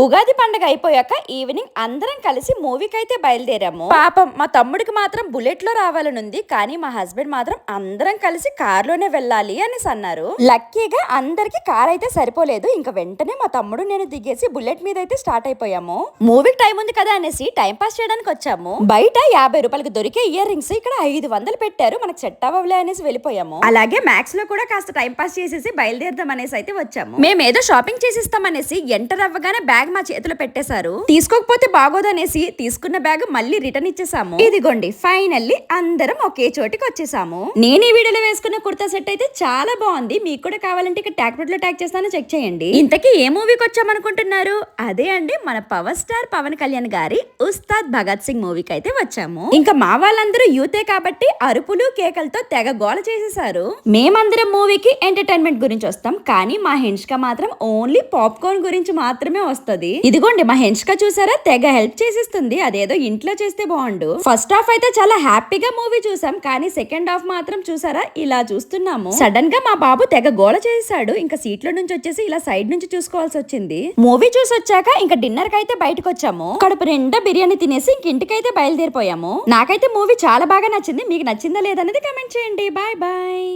ఉగాది పండుగ అయిపోయాక ఈవినింగ్ అందరం కలిసి మూవీకి అయితే బయలుదేరాము. పాపం మా తమ్ముడికి మాత్రం బుల్లెట్ లో రావాలనుంది, కానీ మా హస్బెండ్ మాత్రం అందరం కలిసి కార్ లోనే వెళ్ళాలి అనేసి అన్నారు. లక్కీగా అందరికి కార్ అయితే సరిపోలేదు. ఇంకా వెంటనే మా తమ్ముడు నేను దిగేసి బుల్లెట్ మీద అయితే స్టార్ట్ అయిపోయాము. మూవీకి టైం ఉంది కదా అనేసి టైం పాస్ చేయడానికి వచ్చాము. బయట 50 రూపాయలకు దొరికే ఇయర్ రింగ్స్ ఇక్కడ 500 పెట్టారు. మనకు సెట్ అవ్వలే అనేసి వెళ్ళిపోయాము. అలాగే మ్యాక్స్ లో కూడా కాస్త టైం పాస్ చేసేసి బయలుదేరదాం అనేసి అయితే వచ్చాము. మేమేదో షాపింగ్ చేసిస్తాం అనేసి ఎంటర్ అవ్వగానే బ్యాగ్ మా చేతిలో పెట్టేశారు. తీసుకోకపోతే బాగోదనేసి తీసుకున్న బ్యాగ్ మళ్ళీ రిటర్న్ ఇచ్చేసాము. ఇదిగోండి ఫైనల్లీ అందరం ఒకే చోటికి వచ్చేసాము. నేను ఈ వీడియోలో వేసుకున్న కుర్తా సెట్ అయితే చాలా బాగుంది. మీకు కూడా కావాలంటే ఇక్కడ ట్యాగ్ లో ట్యాగ్ చేస్తాను, చెక్ చేయండి. ఇంతకీ ఏ మూవీకి వచ్చామనుకుంటున్నారు? అదే అండి, మన పవర్ స్టార్ పవన్ కళ్యాణ్ గారి ఉస్తాద్ భగత్ సింగ్ మూవీకి అయితే వచ్చాము. ఇంకా మా వాళ్ళందరూ యూతే కాబట్టి అరుపులు కేకలతో తెగ గోల చేసేసారు. మేమందరం మూవీకి ఎంటర్టైన్మెంట్ గురించి వస్తాం, కానీ మా హెన్ష్క మాత్రం ఓన్లీ పాప్కార్న్ గురించి మాత్రమే వస్తుంది. ఇదిగోండి మా హెన్ష్క చూసారా, తెగ హెల్ప్ చేసిస్తుంది. అదేదో ఇంట్లో చేస్తే బాగుండు. ఫస్ట్ హాఫ్ అయితే చాలా హ్యాపీగా మూవీ చూసాం, కానీ సెకండ్ హాఫ్ మాత్రం చూసారా ఇలా చూస్తున్నాము. సడన్ గా మా బాబు తెగ గోల చేశాడు. ఇంకా సీట్ లో నుంచి వచ్చేసి ఇలా సైడ్ నుంచి చూసుకోవాల్సి వచ్చింది. మూవీ చూసి వచ్చాక ఇంకా డిన్నర్ కి అయితే బయటకు వచ్చాము. కడుపు నిండా బిర్యానీ తినేసి ఇంటికైతే బయలుదేరిపోయాము. నాకైతే మూవీ చాలా బాగా నచ్చింది. మీకు నచ్చిందా లేదనేది కామెంట్ చేయండి. Bye bye.